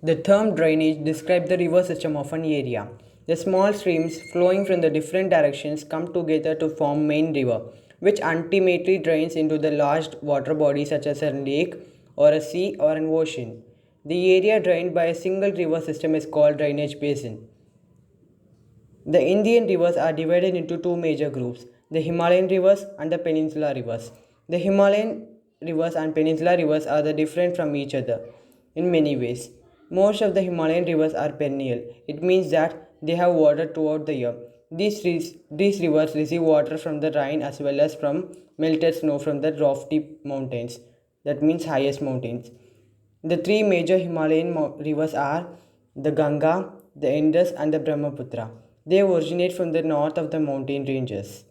The term drainage describes the river system of an area. The small streams flowing from the different directions come together to form main river, which ultimately drains into the large water body such as a lake or a sea or an ocean. The area drained by a single river system is called drainage basin. The Indian rivers are divided into two major groups, the Himalayan rivers and the peninsular rivers. The Himalayan rivers and peninsular rivers are the different from each other in many ways. Most of the Himalayan rivers are perennial. It means that they have water throughout the year. These rivers receive water from the rain as well as from melted snow from the lofty mountains. That means highest mountains. The three major Himalayan rivers are the Ganga, the Indus, and the Brahmaputra. They originate from the north of the mountain ranges.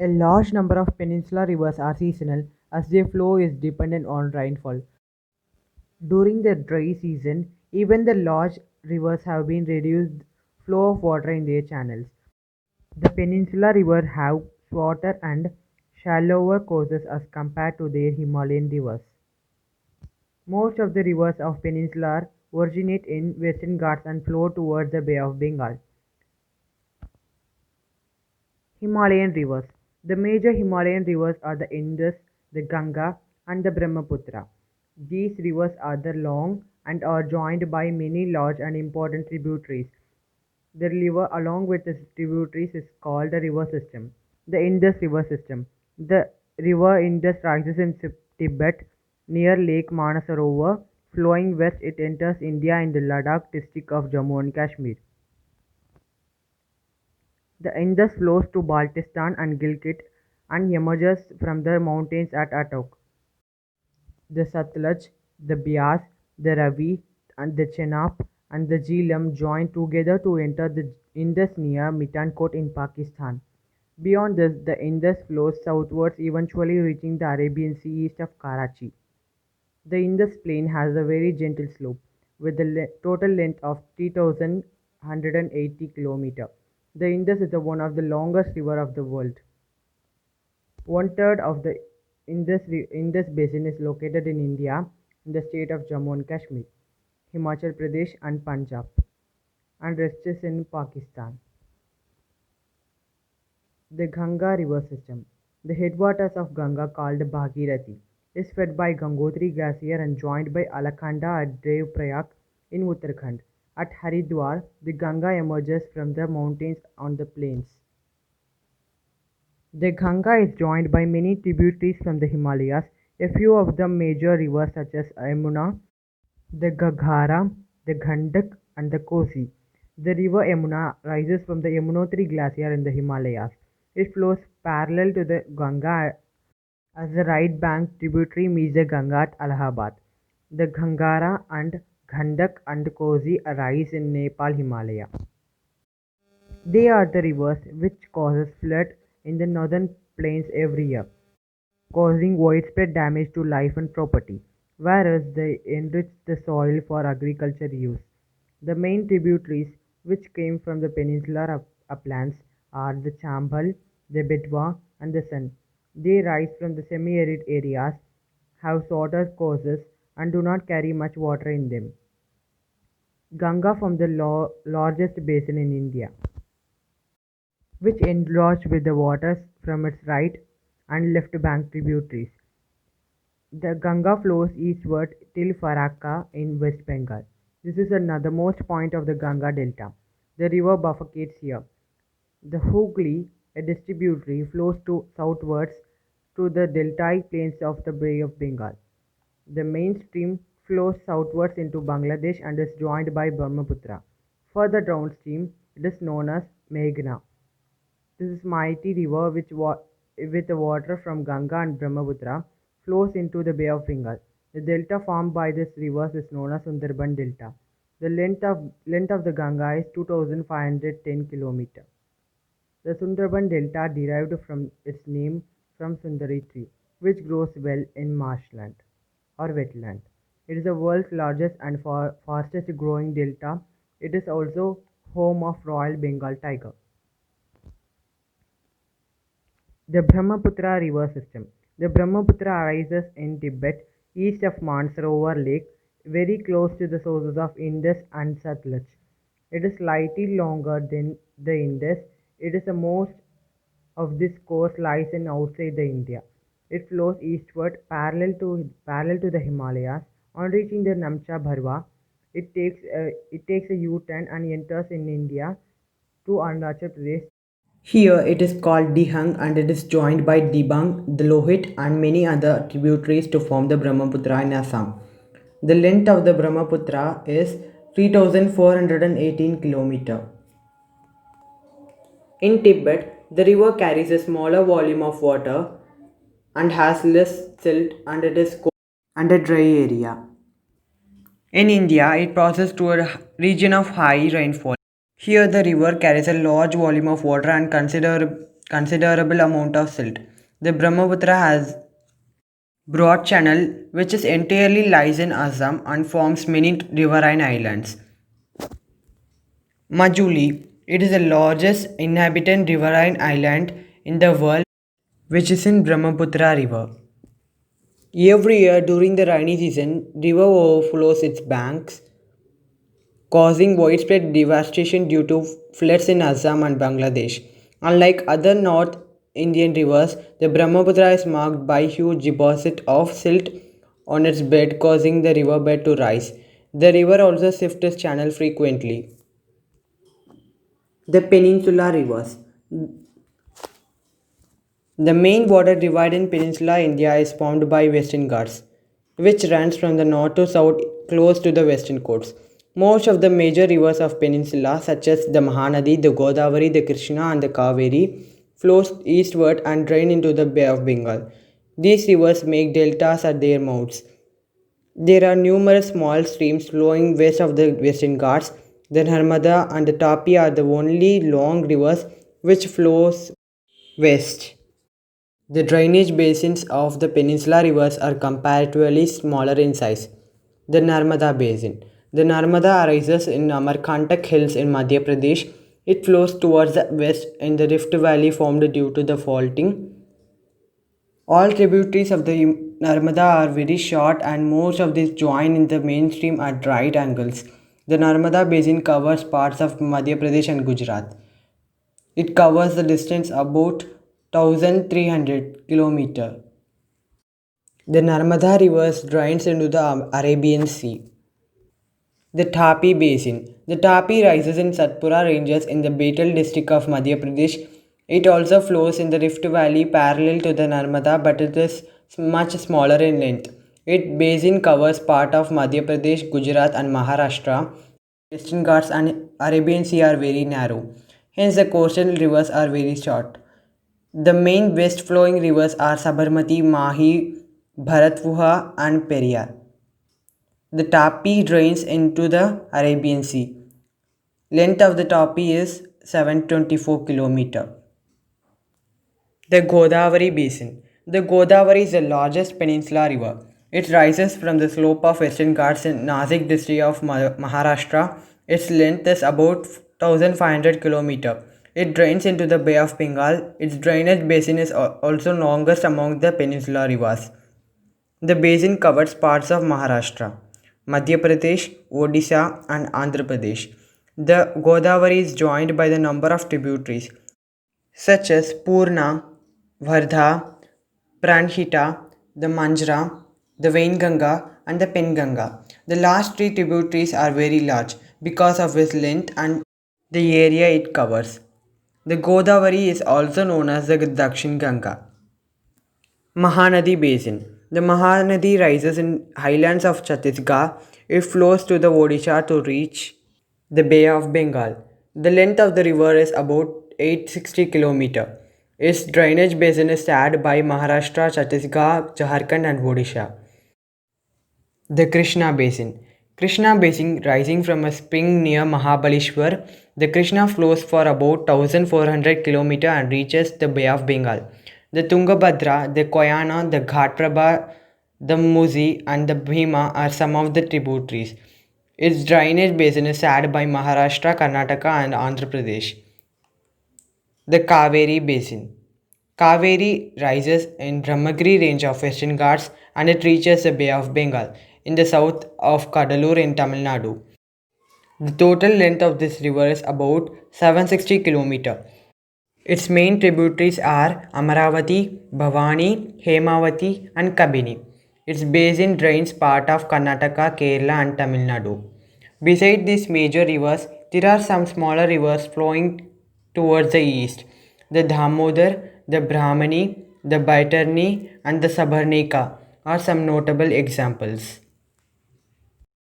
A large number of peninsular rivers are seasonal as their flow is dependent on rainfall. During the dry season, even the large rivers have been reduced flow of water in their channels. The peninsular rivers have shorter and shallower courses as compared to their Himalayan rivers. Most of the rivers of Peninsula originate in Western Ghats and flow towards the Bay of Bengal. Himalayan rivers. The major Himalayan rivers are the Indus, the Ganga, and the Brahmaputra. These rivers are the long and are joined by many large and important tributaries. The river along with its tributaries is called the river system. The Indus River System. The river Indus rises in Tibet near Lake Manasarovar. Flowing west, it enters India in the Ladakh district of Jammu and Kashmir. The Indus flows to Baltistan and Gilgit and emerges from the mountains at Attock. The Satluj, the Beas, the Ravi, and the Chenab and the Jhelum join together to enter the Indus near Mithankot in Pakistan. Beyond this, the Indus flows southwards, eventually reaching the Arabian Sea east of Karachi. The Indus Plain has a very gentle slope, with a total length of 3,180 km. The Indus is one of the longest rivers of the world. One third of the Indus basin is located in India, in the state of Jammu and Kashmir, Himachal Pradesh, and Punjab, and rest is in Pakistan. The Ganga river system. The headwaters of Ganga, called Bhagirathi, is fed by Gangotri Glacier and joined by Alaknanda at Devprayag in Uttarakhand. At Haridwar, the Ganga emerges from the mountains on the plains. The Ganga is joined by many tributaries from the Himalayas. A few of the major rivers such as Yamuna, the Gaghara, the Gandak, and the Kosi. The river Yamuna rises from the Yamunotri Glacier in the Himalayas. It flows parallel to the Ganga as the right bank tributary meets the Ganga at Allahabad. The Gangara and Gandak and Kosi arise in Nepal Himalaya. They are the rivers which causes flood in the northern plains every year, causing widespread damage to life and property, whereas they enrich the soil for agriculture use. The main tributaries which came from the peninsular uplands are the Chambal, the Betwa, and the San. They rise from the semi-arid areas, have shorter courses, and do not carry much water in them. Ganga forms the largest basin in India, which enlarged with the waters from its right and left bank tributaries. The Ganga flows eastward till Farakka in West Bengal. This is another most point of the Ganga Delta. The river bifurcates here. The Hooghly, a distributary, flows southwards to the deltaic plains of the Bay of Bengal. The main stream flows southwards into Bangladesh and is joined by Brahmaputra. Further downstream, it is known as Meghna. This is mighty river with the water from Ganga and Brahmaputra flows into the Bay of Bengal. The delta formed by this rivers is known as Sundarban Delta. The length of the Ganga is 2,510 km. The Sundarban Delta derived from its name from Sundari tree, which grows well in marshland or wetland. It is the world's largest and fastest growing delta. It is also home of Royal Bengal tiger. The Brahmaputra river system. The Brahmaputra arises in Tibet east of Mansarovar Lake. very close to the sources of Indus and Satluj. It is slightly longer than the Indus. It is the most of this course lies in outside the India. It flows eastward parallel to the Himalayas. On reaching the Namcha Bharwa, it takes a U-turn and enters in India to Arunachal Pradesh. Here it is called Dihang and it is joined by Dibang, the Lohit and many other tributaries to form the Brahmaputra in Assam. The length of the Brahmaputra is 3,418 km. In Tibet, the river carries a smaller volume of water and has less silt and it is cold and a dry area. In India, it passes through a region of high rainfall. Here, the river carries a large volume of water and considerable amount of silt. The Brahmaputra has broad channel which is entirely lies in Assam and forms many riverine islands. Majuli, it is the largest inhabited riverine island in the world which is in Brahmaputra river. Every year during the rainy season, river overflows its banks, causing widespread devastation due to floods in Assam and Bangladesh. Unlike other North Indian rivers, the Brahmaputra is marked by huge deposit of silt on its bed, causing the riverbed to rise. The river also shifts its channel frequently. The Peninsula Rivers. The main water divide in Peninsula India is formed by Western Ghats, which runs from the north to south close to the western coast. Most of the major rivers of Peninsula, such as the Mahanadi, the Godavari, the Krishna, and the Kaveri, flows eastward and drain into the Bay of Bengal. These rivers make deltas at their mouths. There are numerous small streams flowing west of the Western Ghats. The Narmada and the Tapi are the only long rivers which flows west. The drainage basins of the peninsula rivers are comparatively smaller in size. The Narmada Basin. The Narmada arises in Amarkantak Hills in Madhya Pradesh. It flows towards the west in the Rift Valley formed due to the faulting. All tributaries of the Narmada are very short and most of these join in the mainstream at right angles. The Narmada Basin covers parts of Madhya Pradesh and Gujarat. It covers the distance about 1300 km. The Narmada River drains into the Arabian Sea. The Tapi Basin. The Tapi rises in Satpura Ranges in the Betel district of Madhya Pradesh. It also flows in the Rift Valley parallel to the Narmada but it is much smaller in length. Its basin covers part of Madhya Pradesh, Gujarat and Maharashtra. Western Ghats and Arabian Sea are very narrow. Hence the coastal rivers are very short. The main west flowing rivers are Sabarmati, Mahi, Bharatpuzha and Periyar. The Tapi drains into the Arabian Sea. Length of the Tapi is 724 km. The Godavari Basin. The Godavari is the largest peninsula river. It rises from the slope of Western Ghats in Nasik district of Maharashtra. Its length is about 1500 km. It drains into the Bay of Bengal. Its drainage basin is also longest among the peninsula rivers. The basin covers parts of Maharashtra, Madhya Pradesh, Odisha, and Andhra Pradesh. The Godavari is joined by the number of tributaries such as Purna, Vardha, Pranhita, the Manjra, the Vainganga, and the Penganga. The last three tributaries are very large because of its length and the area it covers. The Godavari is also known as the Dakshin Ganga. Mahanadi Basin. The Mahanadi rises in highlands of Chhattisgarh. It flows to the Odisha to reach the Bay of Bengal. The length of the river is about 860 km. Its drainage basin is shared by Maharashtra, Chhattisgarh, Jharkhand and Odisha. The Krishna Basin. Krishna Basin rising from a spring near Mahabaleshwar. The Krishna flows for about 1400 km and reaches the Bay of Bengal. The Tungabhadra, the Koyana, the Ghatprabha, the Musi and the Bhima are some of the tributaries. Its drainage basin is shared by Maharashtra, Karnataka and Andhra Pradesh. The Kaveri Basin. Kaveri rises in Brahmagiri range of Western Ghats and it reaches the Bay of Bengal. in the south of Kadalur in Tamil Nadu. The total length of this river is about 760 km. Its main tributaries are Amaravati, Bhavani, Hemavati, and Kabini. Its basin drains part of Karnataka, Kerala, and Tamil Nadu. Beside these major rivers, there are some smaller rivers flowing towards the east. The Damodar, the Brahmani, the Baitarni, and the Sabarnika are some notable examples.